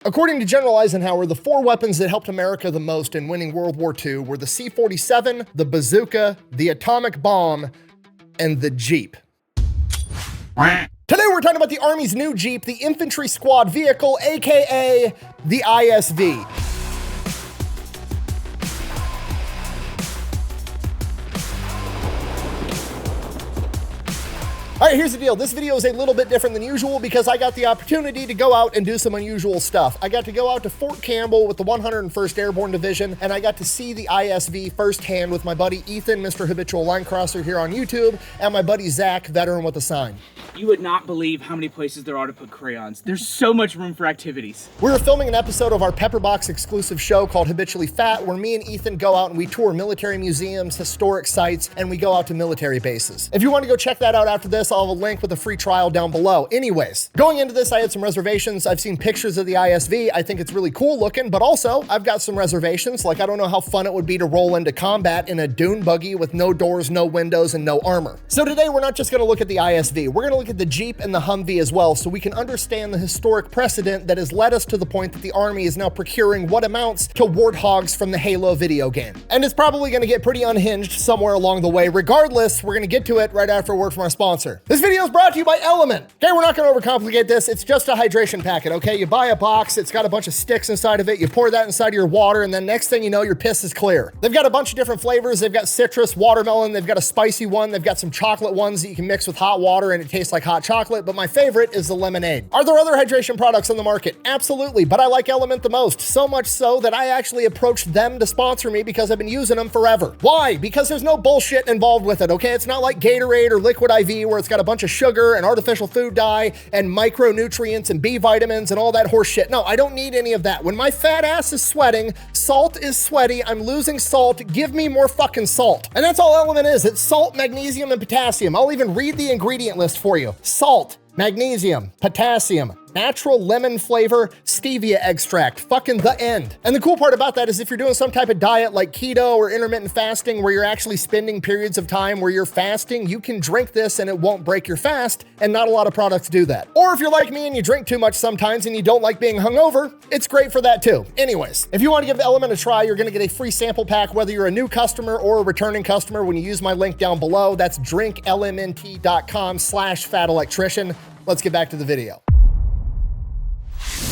According to General Eisenhower, the four weapons that helped America the most in winning World War II were the C-47, the bazooka, the atomic bomb, and the Jeep. Today we're talking about the Army's new Jeep, the Infantry Squad Vehicle, aka the ISV. All right, here's the deal. This video is a little bit different than usual because I got the opportunity to go out and do some unusual stuff. I got to go out to Fort Campbell with the 101st Airborne Division, and I got to see the ISV firsthand with my buddy Ethan, Mr. Habitual Line Crosser here on YouTube, and my buddy Zach, Veteran with a Sign. You would not believe how many places there are to put crayons. There's so much room for activities. We were filming an episode of our Pepperbox exclusive show called Habitually Fat, where me and Ethan go out and we tour military museums, historic sites, and we go out to military bases. If you want to go check that out after this, I'll have a link with a free trial down below. Anyways, going into this, I had some reservations. I've seen pictures of the ISV. I think it's really cool looking, but also I've got some reservations. Like, I don't know how fun it would be to roll into combat in a dune buggy with no doors, no windows, and no armor. So today, we're not just going to look at the ISV. We're going to look at the Jeep and the Humvee as well, so we can understand the historic precedent that has led us to the point that the Army is now procuring what amounts to warthogs from the Halo video game. And it's probably going to get pretty unhinged somewhere along the way. Regardless, we're going to get to it right after a word from our sponsor. This video is brought to you by Element. Okay, we're not going to overcomplicate this. It's just a hydration packet, okay? You buy a box, it's got a bunch of sticks inside of it, you pour that inside of your water, and then next thing you know, your piss is clear. They've got a bunch of different flavors. They've got citrus, watermelon, they've got a spicy one, they've got some chocolate ones that you can mix with hot water and it tastes like hot chocolate, but my favorite is the lemonade. Are there other hydration products on the market? Absolutely, but I like Element the most, so much so that I actually approached them to sponsor me because I've been using them forever. Why? Because there's no bullshit involved with it, okay? It's not like Gatorade or Liquid IV where it's got a bunch of sugar and artificial food dye and micronutrients and B vitamins and all that horse shit. No, I don't need any of that. When my fat ass is sweating, salt is sweaty, I'm losing salt, give me more fucking salt. And that's all Element is. It's salt, magnesium, and potassium. I'll even read the ingredient list for you. Salt, magnesium, potassium, natural lemon flavor, stevia extract, fucking the end. And the cool part about that is if you're doing some type of diet like keto or intermittent fasting where you're actually spending periods of time where you're fasting, you can drink this and it won't break your fast, and not a lot of products do that. Or if you're like me and you drink too much sometimes and you don't like being hungover, it's great for that too. Anyways, if you want to give the Element a try, you're gonna get a free sample pack whether you're a new customer or a returning customer when you use my link down below. That's drinklmnt.com/fatelectrician. Let's get back to the video.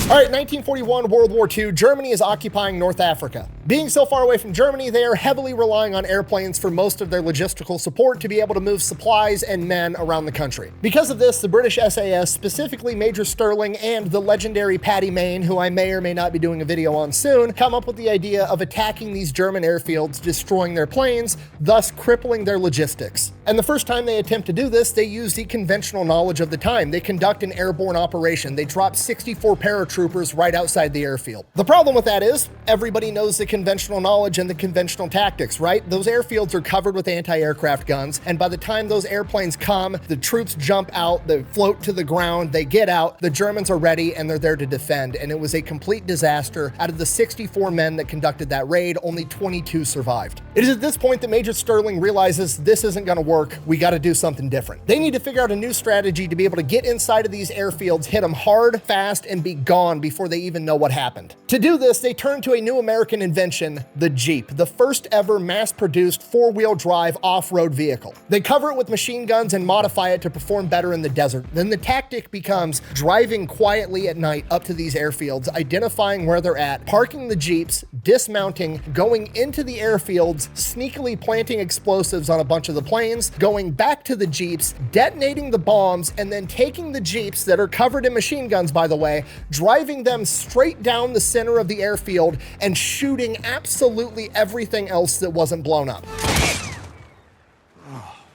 All right, 1941, World War II, Germany is occupying North Africa. Being so far away from Germany, they are heavily relying on airplanes for most of their logistical support to be able to move supplies and men around the country. Because of this, the British SAS, specifically Major Sterling and the legendary Paddy Mayne, who I may or may not be doing a video on soon, come up with the idea of attacking these German airfields, destroying their planes, thus crippling their logistics. And the first time they attempt to do this, they use the conventional knowledge of the time. They conduct an airborne operation. They drop 64 paratroopers right outside the airfield. The problem with that is everybody knows the conventional knowledge and the conventional tactics, right? Those airfields are covered with anti-aircraft guns, and by the time those airplanes come, the troops jump out, they float to the ground, they get out, the Germans are ready, and they're there to defend, and it was a complete disaster. Out of the 64 men that conducted that raid, only 22 survived. It is at this point that Major Sterling realizes this isn't gonna work, we gotta do something different. They need to figure out a new strategy to be able to get inside of these airfields, hit them hard, fast, and be gone before they even know what happened. To do this, they turn to a new American invention, the Jeep, the first ever mass-produced four-wheel drive off-road vehicle. They cover it with machine guns and modify it to perform better in the desert. Then the tactic becomes driving quietly at night up to these airfields, identifying where they're at, parking the Jeeps, dismounting, going into the airfields, sneakily planting explosives on a bunch of the planes, going back to the Jeeps, detonating the bombs, and then taking the Jeeps that are covered in machine guns, by the way, driving them straight down the center of the airfield and shooting absolutely everything else that wasn't blown up.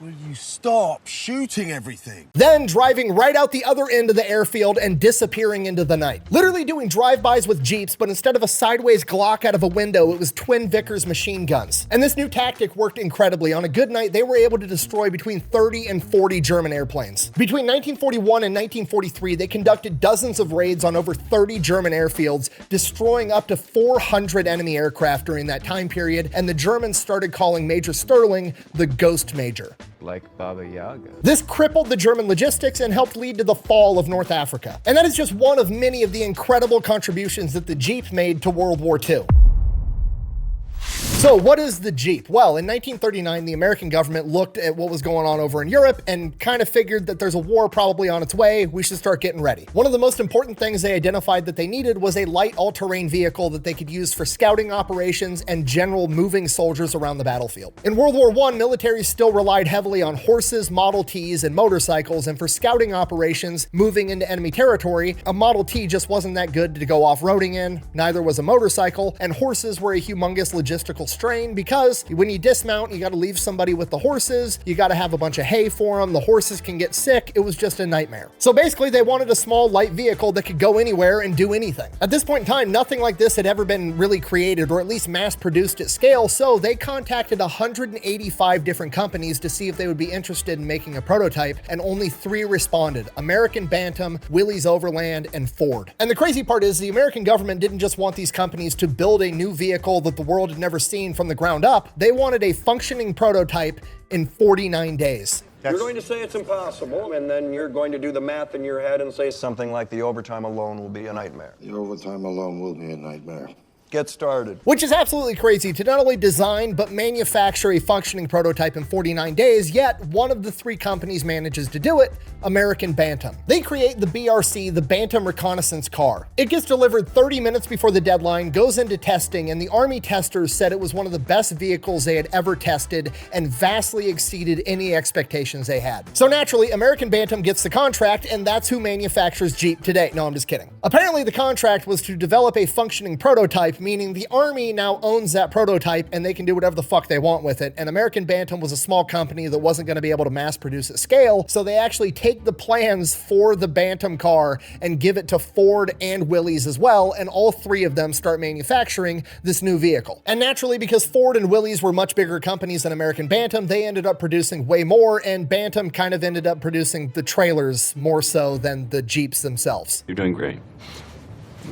Will you stop shooting everything? Then driving right out the other end of the airfield and disappearing into the night. Literally doing drive-bys with Jeeps, but instead of a sideways Glock out of a window, it was twin Vickers machine guns. And this new tactic worked incredibly. On a good night, they were able to destroy between 30 and 40 German airplanes. Between 1941 and 1943, they conducted dozens of raids on over 30 German airfields, destroying up to 400 enemy aircraft during that time period, and the Germans started calling Major Sterling the Ghost Major. like Baba Yaga. This crippled the German logistics and helped lead to the fall of North Africa. And that is just one of many of the incredible contributions that the Jeep made to World War II. So what is the Jeep? Well, in 1939, the American government looked at what was going on over in Europe and kind of figured that there's a war probably on its way. We should start getting ready. One of the most important things they identified that they needed was a light all-terrain vehicle that they could use for scouting operations and general moving soldiers around the battlefield. In World War I, militaries still relied heavily on horses, Model Ts, and motorcycles, and for scouting operations moving into enemy territory, a Model T just wasn't that good to go off-roading in, neither was a motorcycle, and horses were a humongous logistical strain because when you dismount, you got to leave somebody with the horses, you got to have a bunch of hay for them, the horses can get sick, it was just a nightmare. So basically they wanted a small light vehicle that could go anywhere and do anything. At this point in time, nothing like this had ever been really created or at least mass produced at scale, so they contacted 185 different companies to see if they would be interested in making a prototype, and only 3 responded: American Bantam, Willys Overland, and Ford. And the crazy part is the American government didn't just want these companies to build a new vehicle that the world had never seen from the ground up, they wanted a functioning prototype in 49 days. You're going to say it's impossible, and then you're going to do the math in your head and say something like the overtime alone will be a nightmare. The overtime alone will be a nightmare. Get started. Which is absolutely crazy to not only design but manufacture a functioning prototype in 49 days, yet one of the 3 companies manages to do it, American Bantam. They create the BRC, the Bantam Reconnaissance Car. It gets delivered 30 minutes before the deadline, goes into testing, and the Army testers said it was one of the best vehicles they had ever tested and vastly exceeded any expectations they had. So naturally, American Bantam gets the contract, and that's who manufactures Jeep today. No, I'm just kidding. Apparently the contract was to develop a functioning prototype, meaning the Army now owns that prototype and they can do whatever the fuck they want with it. And American Bantam was a small company that wasn't going to be able to mass produce at scale, so they actually take the plans for the Bantam car and give it to Ford and Willys as well, and all 3 of them start manufacturing this new vehicle. And naturally, because Ford and Willys were much bigger companies than American Bantam, they ended up producing way more, and Bantam kind of ended up producing the trailers more so than the Jeeps themselves. You're doing great.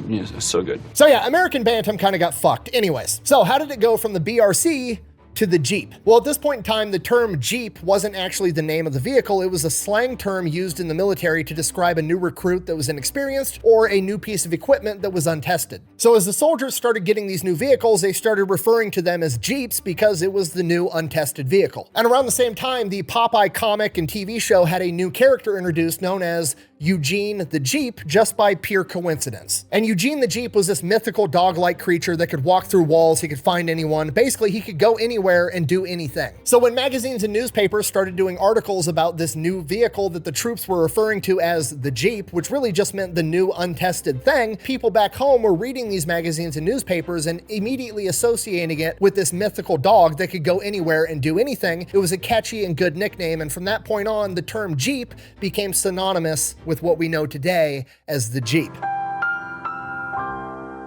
Yes, so good. So yeah, American Bantam kind of got fucked. Anyways, so how did it go from the BRC to the Jeep? Well, at this point in time, the term Jeep wasn't actually the name of the vehicle. It was a slang term used in the military to describe a new recruit that was inexperienced or a new piece of equipment that was untested. So as the soldiers started getting these new vehicles, they started referring to them as Jeeps because it was the new untested vehicle. And around the same time, the Popeye comic and TV show had a new character introduced known as Eugene the Jeep, just by pure coincidence. And Eugene the Jeep was this mythical dog-like creature that could walk through walls, he could find anyone, basically he could go anywhere and do anything. So when magazines and newspapers started doing articles about this new vehicle that the troops were referring to as the Jeep, which really just meant the new untested thing, people back home were reading these magazines and newspapers and immediately associating it with this mythical dog that could go anywhere and do anything. It was a catchy and good nickname, and from that point on, the term Jeep became synonymous with what we know today as the Jeep.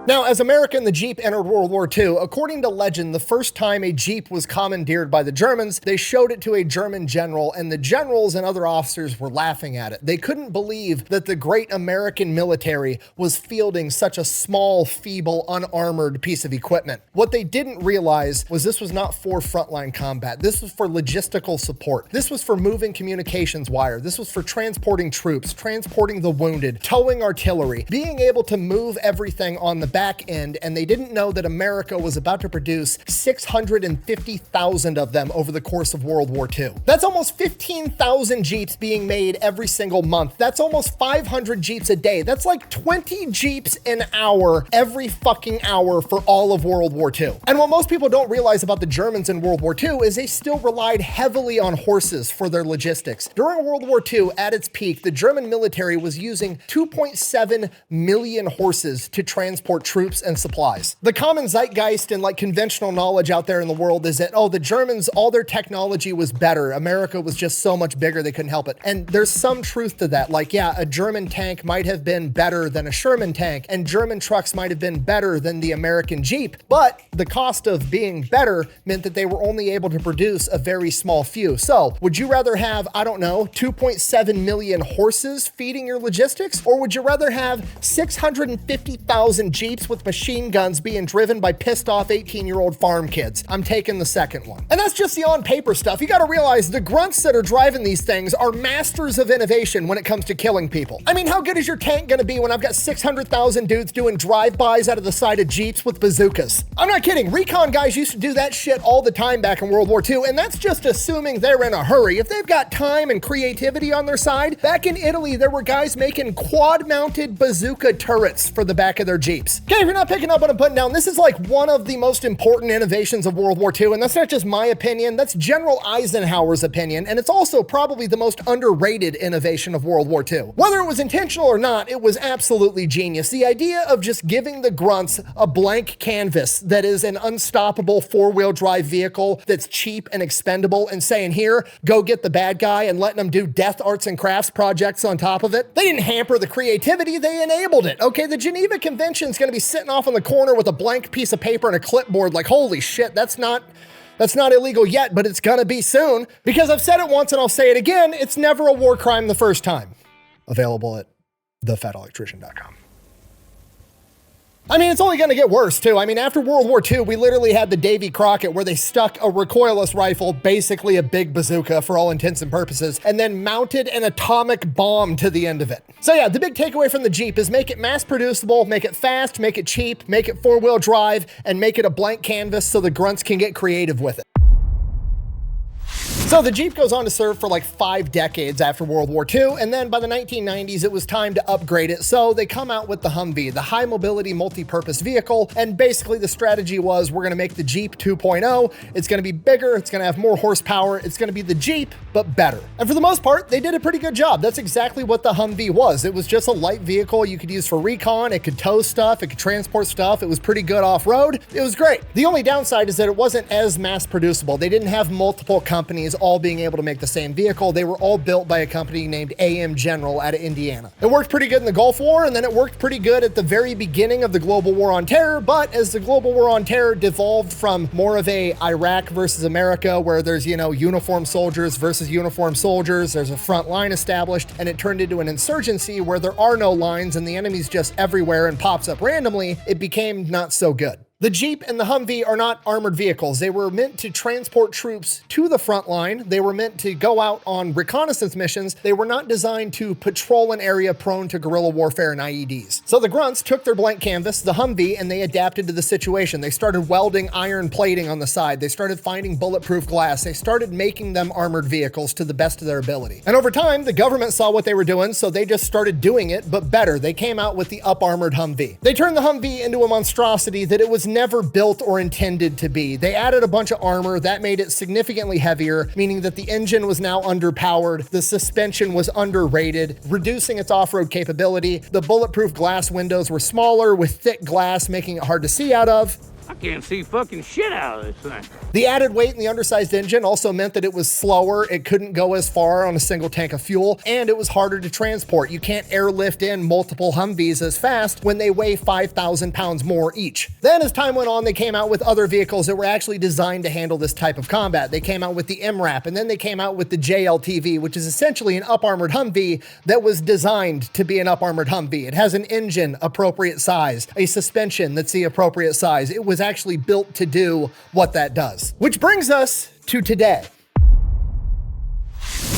Now, as America and the Jeep entered World War II, according to legend, the first time a Jeep was commandeered by the Germans, they showed it to a German general, and the generals and other officers were laughing at it. They couldn't believe that the great American military was fielding such a small, feeble, unarmored piece of equipment. What they didn't realize was this was not for frontline combat. This was for logistical support. This was for moving communications wire. This was for transporting troops, transporting the wounded, towing artillery, being able to move everything on the back end, and they didn't know that America was about to produce 650,000 of them over the course of World War II. That's almost 15,000 Jeeps being made every single month. That's almost 500 Jeeps a day. That's like 20 Jeeps an hour every fucking hour for all of World War II. And what most people don't realize about the Germans in World War II is they still relied heavily on horses for their logistics. During World War II, at its peak, the German military was using 2.7 million horses to transport troops and supplies. The common zeitgeist and like conventional knowledge out there in the world is that, oh, the Germans, all their technology was better. America was just so much bigger, they couldn't help it. And there's some truth to that. Like, yeah, a German tank might have been better than a Sherman tank, and German trucks might have been better than the American Jeep, but the cost of being better meant that they were only able to produce a very small few. So would you rather have, I don't know, 2.7 million horses feeding your logistics? Or would you rather have 650,000 Jeeps Jeeps with machine guns being driven by pissed off 18-year-old farm kids. I'm taking the second one. And that's just the on paper stuff. You gotta realize the grunts that are driving these things are masters of innovation when it comes to killing people. I mean, how good is your tank gonna be when I've got 600,000 dudes doing drive-bys out of the side of Jeeps with bazookas? I'm not kidding. Recon guys used to do that shit all the time back in World War II, and that's just assuming they're in a hurry. If they've got time and creativity on their side, back in Italy, there were guys making quad-mounted bazooka turrets for the back of their Jeeps. Okay, if you're not picking up what I'm putting down, this is like one of the most important innovations of World War II, and that's not just my opinion, that's General Eisenhower's opinion, and it's also probably the most underrated innovation of World War II. Whether it was intentional or not, it was absolutely genius. The idea of just giving the grunts a blank canvas that is an unstoppable four-wheel drive vehicle that's cheap and expendable and saying, here, go get the bad guy, and letting them do death arts and crafts projects on top of it. They didn't hamper the creativity, they enabled it. Okay, the Geneva Convention's gonna be sitting off in the corner with a blank piece of paper and a clipboard like, holy shit, that's not illegal yet, but it's gonna be soon. Because I've said it once and I'll say it again, it's never a war crime the first time. Available at thefatelectrician.com. I mean, it's only gonna get worse too. I mean, after World War II, we literally had the Davy Crockett where they stuck a recoilless rifle, basically a big bazooka for all intents and purposes, and then mounted an atomic bomb to the end of it. So yeah, the big takeaway from the Jeep is make it mass producible, make it fast, make it cheap, make it four-wheel drive, and make it a blank canvas so the grunts can get creative with it. So the Jeep goes on to serve for like 5 decades after World War II, and then by the 1990s, it was time to upgrade it. So they come out with the Humvee, the high mobility multi-purpose vehicle. And basically the strategy was, we're gonna make the Jeep 2.0. It's gonna be bigger, it's gonna have more horsepower, it's gonna be the Jeep, but better. And for the most part, they did a pretty good job. That's exactly what the Humvee was. It was just a light vehicle you could use for recon, it could tow stuff, it could transport stuff, it was pretty good off-road. It was great. The only downside is that it wasn't as mass producible. They didn't have multiple companies all being able to make the same vehicle. They were all built by a company named AM General out of Indiana. It worked pretty good in the Gulf War, and then it worked pretty good at the very beginning of the global war on terror, but as the global war on terror devolved from more of a Iraq versus America, where there's, you know, uniformed soldiers versus uniformed soldiers, there's a front line established, and it turned into an insurgency where there are no lines and the enemy's just everywhere and pops up randomly, it became not so good. The Jeep and the Humvee are not armored vehicles. They were meant to transport troops to the front line. They were meant to go out on reconnaissance missions. They were not designed to patrol an area prone to guerrilla warfare and IEDs. So the grunts took their blank canvas, the Humvee, and they adapted to the situation. They started welding iron plating on the side. They started finding bulletproof glass. They started making them armored vehicles to the best of their ability. And over time, the government saw what they were doing, so they just started doing it, but better. They came out with the up-armored Humvee. They turned the Humvee into a monstrosity that it was never built or intended to be. They added a bunch of armor that made it significantly heavier, meaning that the engine was now underpowered, the suspension was underrated, reducing its off-road capability. The bulletproof glass windows were smaller with thick glass, making it hard to see out of. I can't see fucking shit out of this thing. The added weight in the undersized engine also meant that it was slower, it couldn't go as far on a single tank of fuel, and it was harder to transport. You can't airlift in multiple Humvees as fast when they weigh 5,000 pounds more each. Then as time went on, they came out with other vehicles that were actually designed to handle this type of combat. They came out with the MRAP, and then they came out with the JLTV, which is essentially an up-armored Humvee that was designed to be an up-armored Humvee. It has an engine appropriate size, a suspension that's the appropriate size. It was actually built to do what that does. Which brings us to today.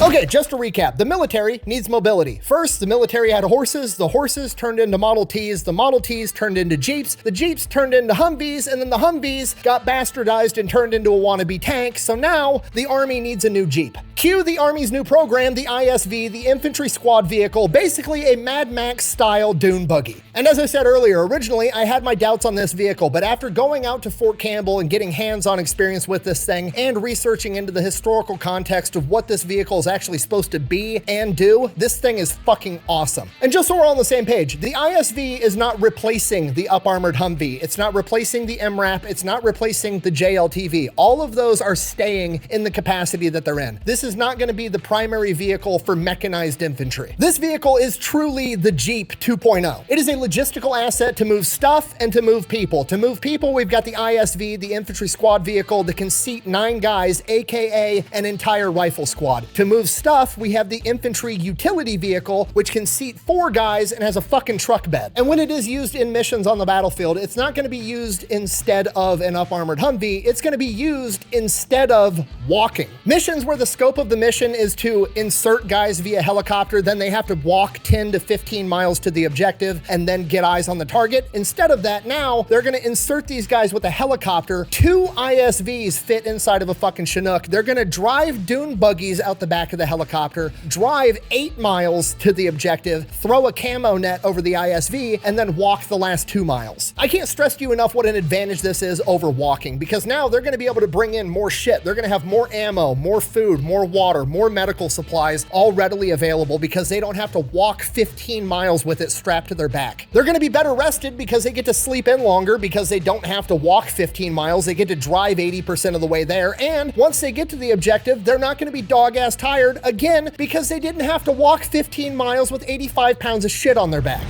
Okay, just to recap, the military needs mobility. First, the military had horses, the horses turned into Model Ts, the Model Ts turned into Jeeps, the Jeeps turned into Humvees, and then the Humvees got bastardized and turned into a wannabe tank, so now the Army needs a new Jeep. Cue the Army's new program, the ISV, the Infantry Squad Vehicle, basically a Mad Max-style dune buggy. And as I said earlier, originally I had my doubts on this vehicle, but after going out to Fort Campbell and getting hands-on experience with this thing and researching into the historical context of what this vehicle is actually supposed to be and do, this thing is fucking awesome. And just so we're all on the same page, the ISV is not replacing the up-armored Humvee. It's not replacing the MRAP. It's not replacing the JLTV. All of those are staying in the capacity that they're in. This is not going to be the primary vehicle for mechanized infantry. This vehicle is truly the Jeep 2.0. It is a logistical asset to move stuff and to move people. To move people, we've got the ISV, the Infantry Squad Vehicle, that can seat 9 guys, aka an entire rifle squad. To move move stuff, we have the infantry utility vehicle, which can seat 4 guys and has a fucking truck bed. And when it is used in missions on the battlefield, it's not going to be used instead of an up-armored Humvee. It's going to be used instead of walking. Missions where the scope of the mission is to insert guys via helicopter, then they have to walk 10 to 15 miles to the objective and then get eyes on the target. Instead of that, now they're going to insert these guys with a helicopter. 2 ISVs fit inside of a fucking Chinook. They're going to drive dune buggies out the back of the helicopter, drive 8 miles to the objective, throw a camo net over the ISV, and then walk the last 2 miles. I can't stress to you enough what an advantage this is over walking, because now they're going to be able to bring in more shit. They're going to have more ammo, more food, more water, more medical supplies, all readily available because they don't have to walk 15 miles with it strapped to their back. They're going to be better rested because they get to sleep in longer because they don't have to walk 15 miles. They get to drive 80% of the way there. And once they get to the objective, they're not going to be dog-ass tired again because they didn't have to walk 15 miles with 85 pounds of shit on their back.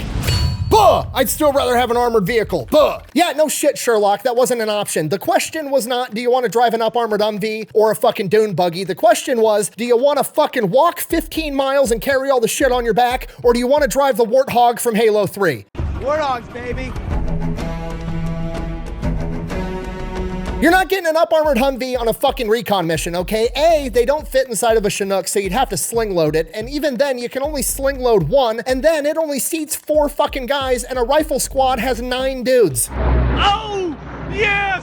Buh! I'd still rather have an armored vehicle. Buh! Yeah, no shit, Sherlock. That wasn't an option. The question was not, do you want to drive an up-armored Humvee or a fucking dune buggy? The question was, do you want to fucking walk 15 miles and carry all the shit on your back, or do you want to drive the Warthog from Halo 3? Warthogs, baby. You're not getting an up-armored Humvee on a fucking recon mission, okay? A, they don't fit inside of a Chinook, so you'd have to sling load it, and even then, you can only sling load 1, and then it only seats 4 fucking guys, and a rifle squad has 9 dudes. Oh, yes!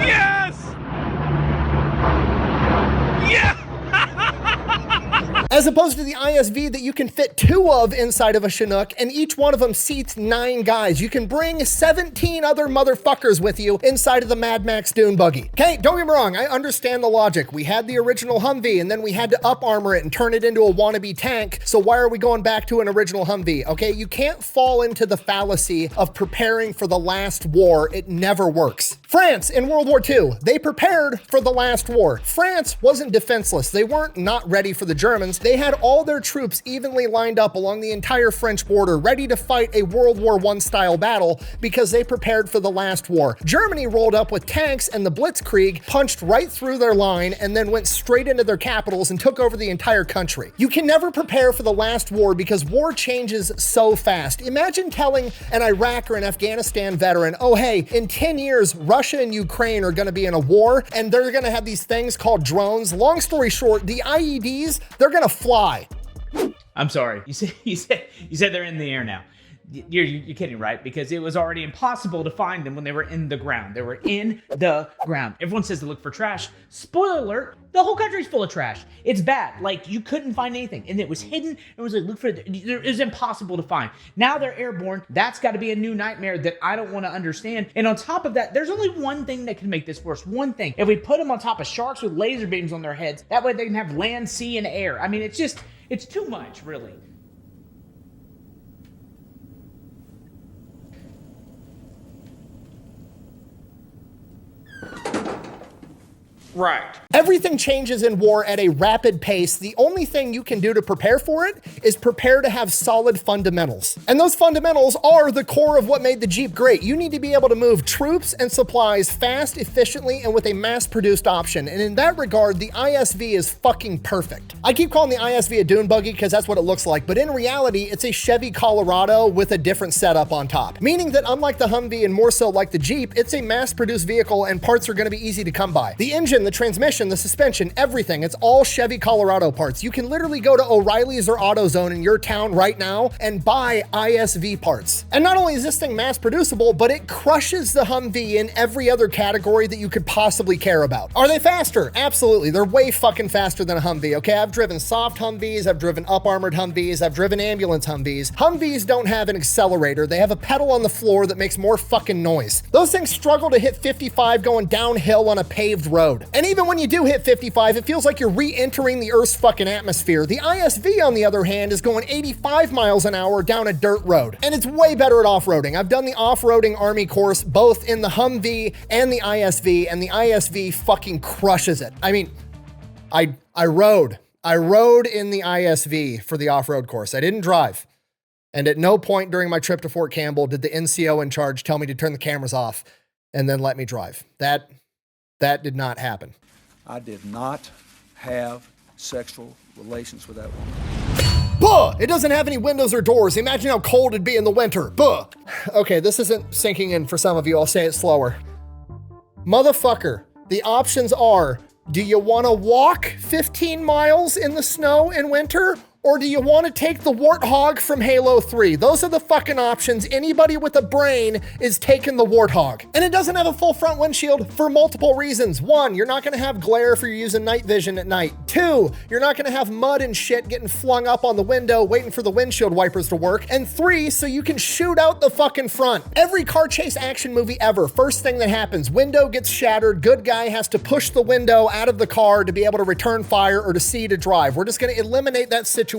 Yes! Yeah! As opposed to the ISV that you can fit 2 of inside of a Chinook, and each one of them seats 9 guys. You can bring 17 other motherfuckers with you inside of the Mad Max dune buggy. Okay, don't get me wrong, I understand the logic. We had the original Humvee, and then we had to up-armor it and turn it into a wannabe tank, so why are we going back to an original Humvee? Okay, you can't fall into the fallacy of preparing for the last war. It never works. France in World War II, they prepared for the last war. France wasn't defenseless. They weren't not ready for the Germans. They had all their troops evenly lined up along the entire French border, ready to fight a World War I style battle because they prepared for the last war. Germany rolled up with tanks and the Blitzkrieg punched right through their line and then went straight into their capitals and took over the entire country. You can never prepare for the last war because war changes so fast. Imagine telling an Iraq or an Afghanistan veteran, oh hey, in 10 years, Russia and Ukraine are gonna be in a war and they're gonna have these things called drones. Long story short, the IEDs, they're gonna fly. I'm sorry. You said they're in the air now. You're kidding, right? Because it was already impossible to find them when they were in the ground. They were in the ground. Everyone says to look for trash. Spoiler alert, the whole country's full of trash. It's bad. Like, you couldn't find anything. And it was hidden. It was like, look for it. It was impossible to find. Now they're airborne. That's got to be a new nightmare that I don't want to understand. And on top of that, there's only one thing that can make this worse. One thing. If we put them on top of sharks with laser beams on their heads, that way they can have land, sea, and air. I mean, it's too much, really. Right. Everything changes in war at a rapid pace. The only thing you can do to prepare for it is prepare to have solid fundamentals. And those fundamentals are the core of what made the Jeep great. You need to be able to move troops and supplies fast, efficiently, and with a mass-produced option. And in that regard, the ISV is fucking perfect. I keep calling the ISV a dune buggy because that's what it looks like, but in reality, it's a Chevy Colorado with a different setup on top. Meaning that unlike the Humvee and more so like the Jeep, it's a mass-produced vehicle and parts are gonna be easy to come by. The engine, the transmission, the suspension, everything. It's all Chevy Colorado parts. You can literally go to O'Reilly's or AutoZone in your town right now and buy ISV parts. And not only is this thing mass producible, but it crushes the Humvee in every other category that you could possibly care about. Are they faster? Absolutely. They're way fucking faster than a Humvee, okay? I've driven soft Humvees, I've driven up-armored Humvees, I've driven ambulance Humvees. Humvees don't have an accelerator. They have a pedal on the floor that makes more fucking noise. Those things struggle to hit 55 going downhill on a paved road. And even when you do hit 55, it feels like you're re-entering the Earth's fucking atmosphere. The ISV, on the other hand, is going 85 miles an hour down a dirt road. And it's way better at off-roading. I've done the off-roading Army course, both in the Humvee and the ISV fucking crushes it. I mean, I rode in the ISV for the off-road course. I didn't drive. And at no point during my trip to Fort Campbell did the NCO in charge tell me to turn the cameras off and then let me drive. That did not happen. I did not have sexual relations with that woman. Buh! It doesn't have any windows or doors. Imagine how cold it'd be in the winter. Buh! Okay, this isn't sinking in for some of you. I'll say it slower. Motherfucker, the options are, do you want to walk 15 miles in the snow in winter? Or do you want to take the Warthog from Halo 3? Those are the fucking options. Anybody with a brain is taking the Warthog. And it doesn't have a full front windshield for multiple reasons. One, you're not gonna have glare if you're using night vision at night. Two, you're not gonna have mud and shit getting flung up on the window waiting for the windshield wipers to work. And three, so you can shoot out the fucking front. Every car chase action movie ever, first thing that happens, window gets shattered, good guy has to push the window out of the car to be able to return fire or to see to drive. We're just gonna eliminate that situation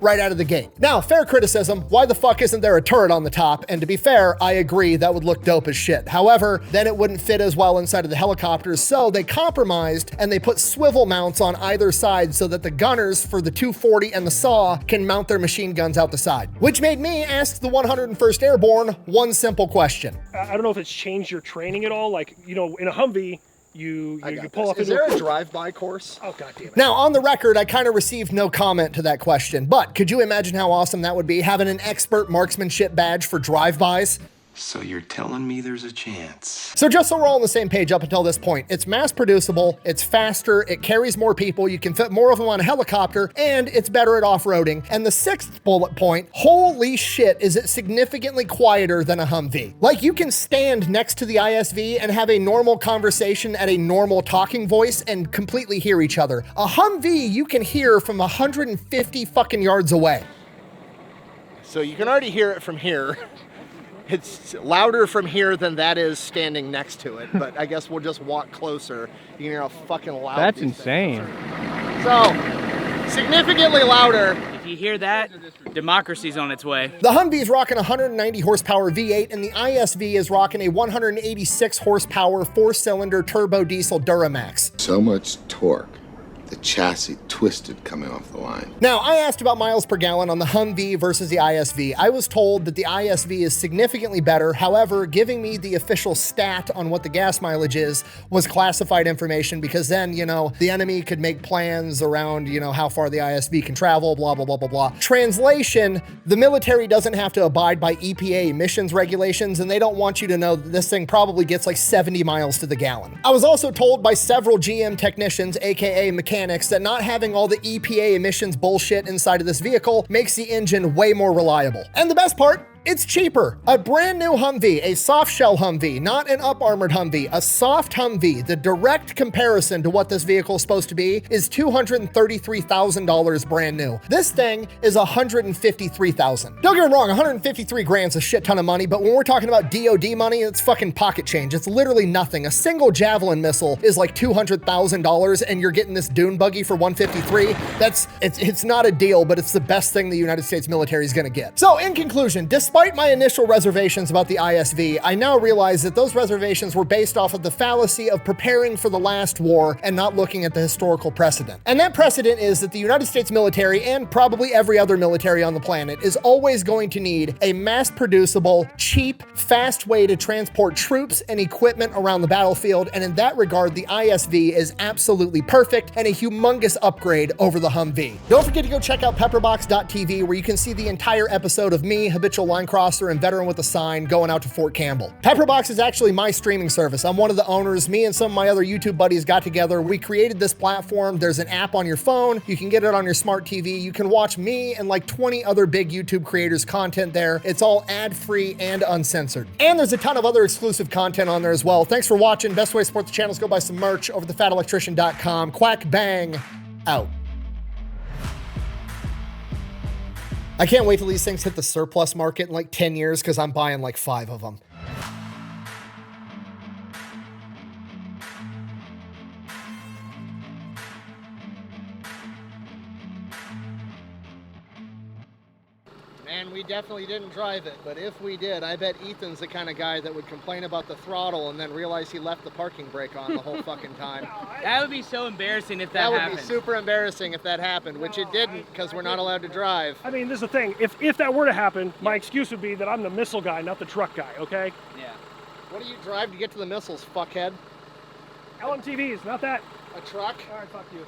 right out of the gate. Now, fair criticism, why the fuck isn't there a turret on the top? And to be fair, I agree, that would look dope as shit. However, then it wouldn't fit as well inside of the helicopters, so they compromised and they put swivel mounts on either side so that the gunners for the 240 and the SAW can mount their machine guns out the side. Which made me ask the 101st Airborne one simple question. I don't know if it's changed your training at all. Like, you know, in a Humvee, you pull up. Is there a drive-by course? Oh, God damn it. Now, on the record, I kind of received no comment to that question, but could you imagine how awesome that would be, having an expert marksmanship badge for drive-bys? So you're telling me there's a chance? So just so we're all on the same page up until this point, it's mass producible, it's faster, it carries more people, you can fit more of them on a helicopter, and it's better at off-roading. And the sixth bullet point, holy shit, is it significantly quieter than a Humvee. Like, you can stand next to the ISV and have a normal conversation at a normal talking voice and completely hear each other. A Humvee you can hear from 150 fucking yards away. So you can already hear it from here. It's louder from here than that is standing next to it, but I guess we'll just walk closer. You can hear how fucking loud. That's insane. So, significantly louder. If you hear that, democracy's on its way. The Humvee's rocking 190 horsepower V8, and the ISV is rocking a 186 horsepower 4-cylinder turbo diesel Duramax. So much torque. The chassis twisted coming off the line. Now, I asked about miles per gallon on the Humvee versus the ISV. I was told that the ISV is significantly better. However, giving me the official stat on what the gas mileage is was classified information, because then, you know, the enemy could make plans around, you know, how far the ISV can travel, blah, blah, blah, blah, blah. Translation, the military doesn't have to abide by EPA emissions regulations, and they don't want you to know that this thing probably gets like 70 miles to the gallon. I was also told by several GM technicians, aka mechanics, that not having all the EPA emissions bullshit inside of this vehicle makes the engine way more reliable. And the best part, it's cheaper. A brand new Humvee, a soft shell Humvee, not an up armored Humvee, a soft Humvee. The direct comparison to what this vehicle is supposed to be is $233,000 brand new. This thing is $153,000. Don't get me wrong, 153 grand's a shit ton of money, but when we're talking about DOD money, it's fucking pocket change. It's literally nothing. A single Javelin missile is like $200,000, and you're getting this dune buggy for 153. It's not a deal, but it's the best thing the United States military is gonna get. So in conclusion, despite my initial reservations about the ISV, I now realize that those reservations were based off of the fallacy of preparing for the last war and not looking at the historical precedent. And that precedent is that the United States military, and probably every other military on the planet, is always going to need a mass-producible, cheap, fast way to transport troops and equipment around the battlefield, and in that regard, the ISV is absolutely perfect and a humongous upgrade over the Humvee. Don't forget to go check out pepperbox.tv, where you can see the entire episode of me, habitual line crosser and veteran with a sign, going out to Fort Campbell. Pepperbox is actually my streaming service. I'm one of the owners. Me and some of my other YouTube buddies got together. We created this platform. There's an app on your phone. You can get it on your smart TV. You can watch me and like 20 other big YouTube creators' content there. It's all ad-free and uncensored. And there's a ton of other exclusive content on there as well. Thanks for watching. Best way to support the channel is go buy some merch over thefatelectrician.com. Quack bang, out. I can't wait till these things hit the surplus market in like 10 years, because I'm buying like 5 of them. Man, we definitely didn't drive it, but if we did, I bet Ethan's the kind of guy that would complain about the throttle and then realize he left the parking brake on the whole fucking time. That would be so embarrassing if that happened. That would be super embarrassing if that happened, which it didn't, because we're not allowed to drive. I mean, this is the thing. If that were to happen, my excuse would be that I'm the missile guy, not the truck guy, okay? Yeah. What do you drive to get to the missiles, fuckhead? LMTVs, not that. A truck? All right, fuck you.